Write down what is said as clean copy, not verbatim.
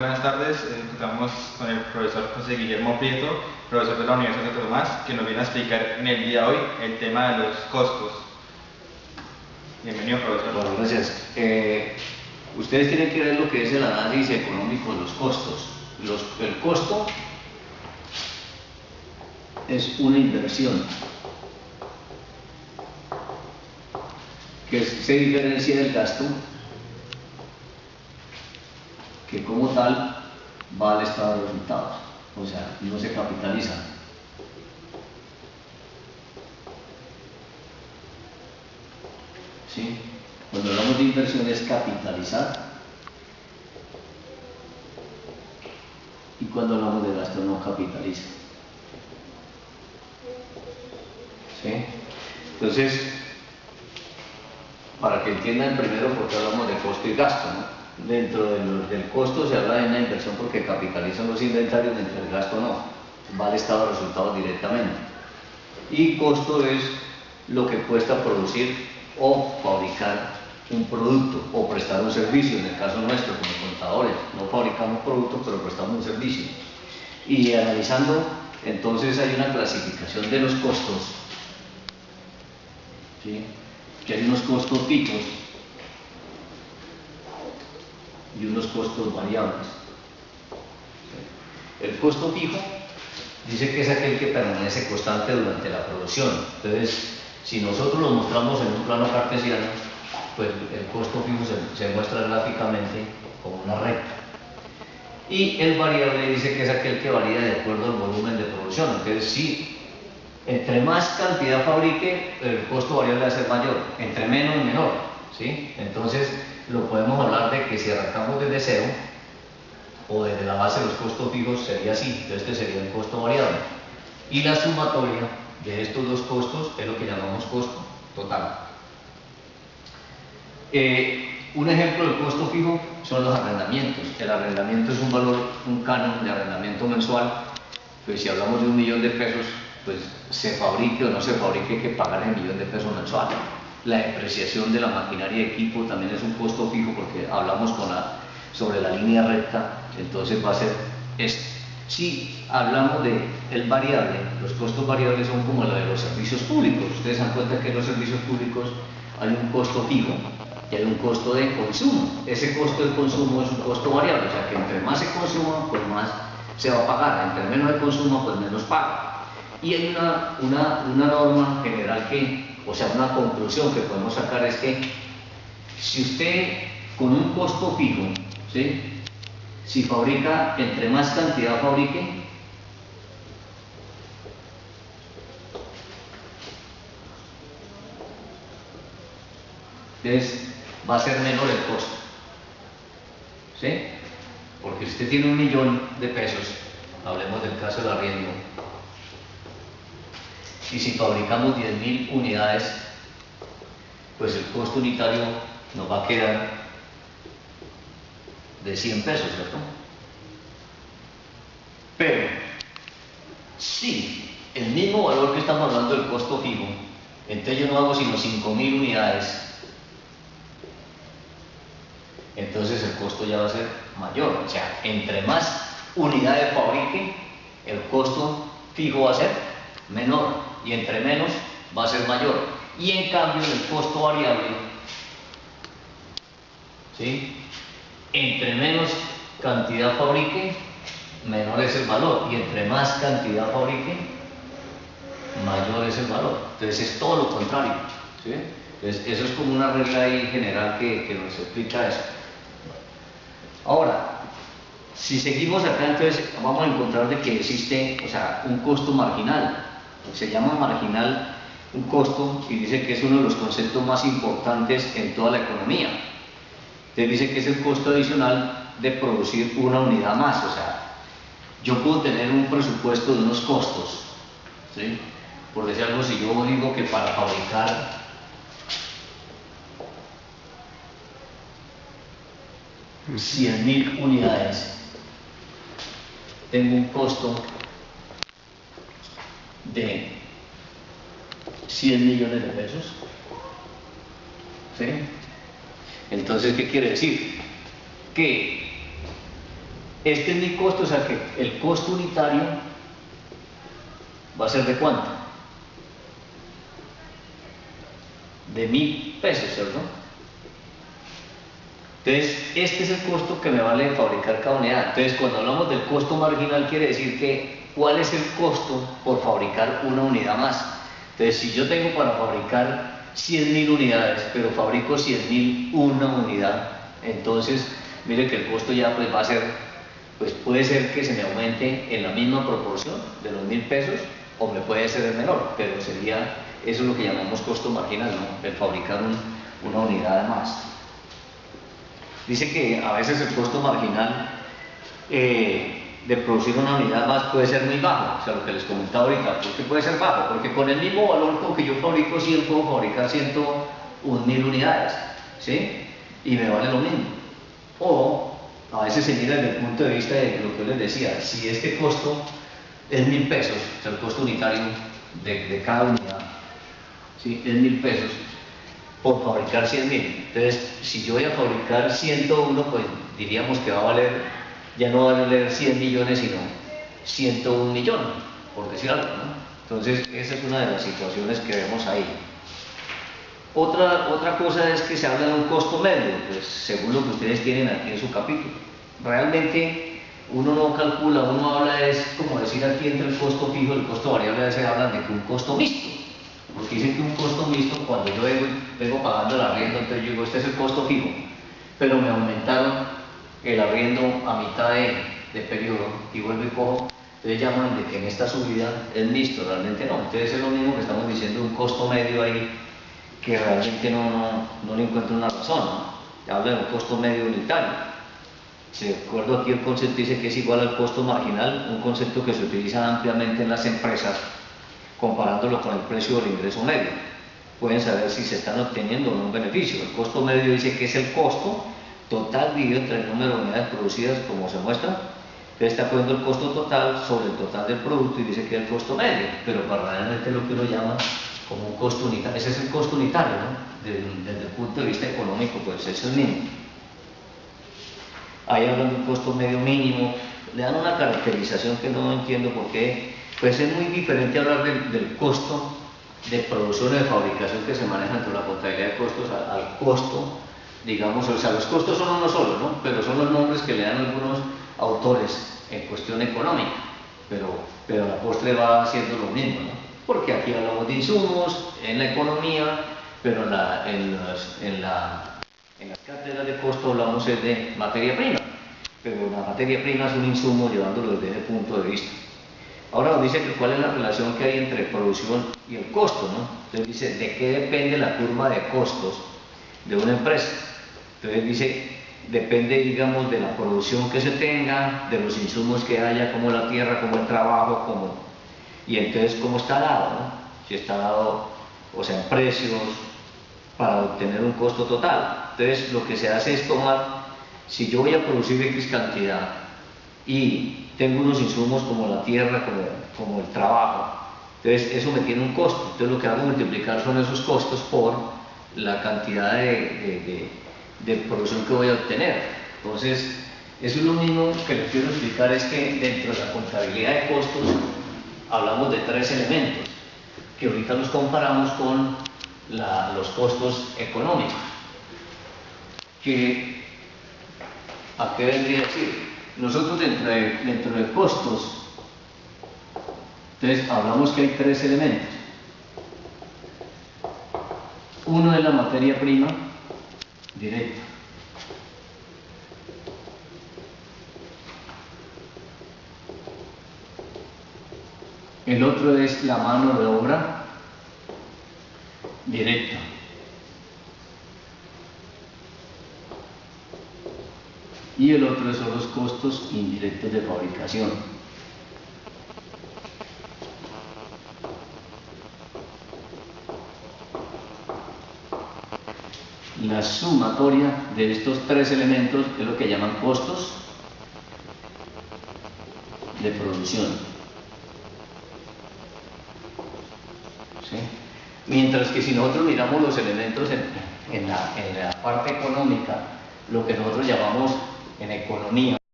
Buenas tardes, nos encontramos con el profesor José Guillermo Prieto, profesor de la Universidad de Santo Tomás, que nos viene a explicar en el día de hoy el tema de los costos. Bienvenido, profesor. Bueno, gracias. Ustedes tienen que ver lo que es el análisis económico de los costos. El costo es una inversión que se diferencia del gasto, que como tal va al estado de resultados, o sea, no se capitaliza. ¿Sí? Cuando hablamos de inversión es capitalizar, y cuando hablamos de gasto no capitaliza. ¿Sí? Entonces, para que entiendan primero por qué hablamos de costo y gasto, ¿no? Dentro del costo se habla de una inversión porque capitalizan los inventarios, mientras el gasto no, va al estado de resultados directamente. Y costo es lo que cuesta producir o fabricar un producto o prestar un servicio. En el caso nuestro, como contadores, no fabricamos productos, pero prestamos un servicio. Y analizando, entonces hay una clasificación de los costos, ¿sí? Que hay unos costos fijos y unos costos variables. El costo fijo dice que es aquel que permanece constante durante la producción. Entonces, si nosotros lo mostramos en un plano cartesiano, pues el costo fijo se muestra gráficamente como una recta. Y el variable dice que es aquel que varía de acuerdo al volumen de producción. Entonces, si entre más cantidad fabrique, el costo variable va a ser mayor, entre menos, menor, ¿sí? Entonces, lo podemos hablar de que si arrancamos desde cero o desde la base de los costos fijos sería así. Entonces, este sería el costo variable. Y la sumatoria de estos dos costos es lo que llamamos costo total. Un ejemplo del costo fijo son los arrendamientos. El arrendamiento es un valor, un canon de arrendamiento mensual. Pues si hablamos de 1 millón de pesos, pues se fabrique o no se fabrique, hay que pagar el 1 millón de pesos mensual. La depreciación de la maquinaria y equipo también es un costo fijo porque hablamos sobre la línea recta, entonces va a ser esto. Si hablamos del variable, los costos variables son como los de los servicios públicos. Ustedes se dan cuenta que en los servicios públicos hay un costo fijo y hay un costo de consumo. Ese costo de consumo es un costo variable, o sea que entre más se consuma, pues más se va a pagar, entre menos se consuma, pues menos paga. Y hay una norma general o sea, una conclusión que podemos sacar es que si usted con un costo fijo, ¿sí? Si fabrica, entre más cantidad fabrique, entonces va a ser menor el costo, ¿sí? Porque si usted tiene 1 millón de pesos, hablemos del caso del arriendo, y si fabricamos 10.000 unidades, pues el costo unitario nos va a quedar de 100 pesos, ¿cierto? Pero, si el mismo valor que estamos hablando del costo fijo, entonces yo no hago sino 5.000 unidades, entonces el costo ya va a ser mayor. O sea, entre más unidades fabrique, el costo fijo va a ser menor, y entre menos va a ser mayor. Y en cambio, el costo variable, ¿sí? Entre menos cantidad fabrique, menor es el valor, y entre más cantidad fabrique, mayor es el valor. Entonces es todo lo contrario, ¿sí? Entonces eso es como una regla ahí general que nos explica eso. Ahora, si seguimos acá, entonces vamos a encontrar de que existe, o sea, un costo marginal. Se llama marginal un costo y dice que es uno de los conceptos más importantes en toda la economía. Entonces dice que es el costo adicional de producir una unidad más. O sea, yo puedo tener un presupuesto de unos costos, ¿sí? Por decir algo, si yo digo que para fabricar 100.000 unidades tengo un costo de 100 millones de pesos, ¿sí? Entonces, ¿qué quiere decir? Que Este es mi costo, o sea que el costo unitario va a ser ¿de cuánto? De 1.000 pesos, ¿cierto? Entonces, este es el costo que me vale fabricar cada unidad. Entonces, cuando hablamos del costo marginal, quiere decir que ¿cuál es el costo por fabricar una unidad más? Entonces, si yo tengo para fabricar 100.000 unidades, pero fabrico 100.000 una unidad, entonces, mire que el costo ya pues va a ser, pues puede ser que se me aumente en la misma proporción de los 1.000 pesos, o me puede ser menor, pero sería, eso es lo que llamamos costo marginal, ¿no? El fabricar una unidad más. Dice que a veces el costo marginal de producir una unidad más puede ser muy bajo, o sea, lo que les comentaba ahorita, ¿por qué puede ser bajo? Porque con el mismo valor con que yo fabrico 100, puedo fabricar 101.000 unidades, ¿sí? Y me vale lo mismo. O a veces se mira desde el punto de vista de lo que yo les decía, si este costo es 1.000 pesos, o sea, el costo unitario de cada unidad, ¿sí? Es 1.000 pesos por fabricar 100.000. Entonces, si yo voy a fabricar 101, pues diríamos que va a valer, ya no va a valer 100 millones, sino 101 millones, por decir algo, ¿no? Entonces, esa es una de las situaciones que vemos ahí. Otra cosa es que se habla de un costo medio, pues según lo que ustedes tienen aquí en su capítulo. Realmente uno no calcula, uno habla, es como decir aquí entre el costo fijo y el costo variable, a veces hablan de que un costo mixto. Porque dicen que un costo mixto, cuando yo vengo pagando el arriendo, entonces yo digo, este es el costo fijo, pero me aumentaron el arriendo a mitad de periodo y vuelvo y cojo, entonces llaman de que en esta subida es mixto, realmente no. Entonces es lo mismo que estamos diciendo, un costo medio ahí, que realmente no le encuentro una razón, ¿no? Habla de un costo medio unitario. De acuerdo aquí el concepto dice que es igual al costo marginal, un concepto que se utiliza ampliamente en las empresas, comparándolo con el precio del ingreso medio. Pueden saber si se están obteniendo o no un beneficio. El costo medio dice que es el costo total dividido entre el número de unidades producidas, como se muestra. Entonces está poniendo el costo total sobre el total del producto y dice que es el costo medio, pero para realmente lo que uno llama como un costo unitario. Ese es el costo unitario, ¿no? Desde el punto de vista económico, pues es el mínimo. Ahí hablan de un costo medio mínimo, le dan una caracterización que no entiendo por qué. Pues es muy diferente hablar del costo de producción o de fabricación que se maneja dentro de la contabilidad de costos al costo, digamos, o sea, los costos son uno solo, ¿no? Pero son los nombres que le dan algunos autores en cuestión económica, pero a la postre va haciendo lo mismo, ¿no? Porque aquí hablamos de insumos en la economía, pero en las cátedras de costo hablamos de materia prima, pero la materia prima es un insumo llevándolo desde ese punto de vista. Ahora nos dice que cuál es la relación que hay entre producción y el costo, ¿no? Entonces dice, ¿de qué depende la curva de costos de una empresa? Entonces dice, depende, digamos, de la producción que se tenga, de los insumos que haya, como la tierra, como el trabajo, y entonces cómo está dado, ¿no? Si está dado, o sea, en precios, para obtener un costo total. Entonces lo que se hace es tomar, si yo voy a producir X cantidad y tengo unos insumos como la tierra, como el trabajo, entonces eso me tiene un costo. Entonces lo que hago es multiplicar son esos costos por la cantidad de producción que voy a obtener. Entonces eso es lo mismo que les quiero explicar, es que dentro de la contabilidad de costos hablamos de tres elementos que ahorita los comparamos con los costos económicos. ¿A qué vendría a decir? Nosotros dentro de costos, entonces hablamos que hay tres elementos. Uno es la materia prima directa. El otro es la mano de obra directa. Y el otro son los costos indirectos de fabricación. La sumatoria de estos tres elementos es lo que llaman costos de producción. ¿Sí? Mientras que si nosotros miramos los elementos en la parte económica, lo que nosotros llamamos en economía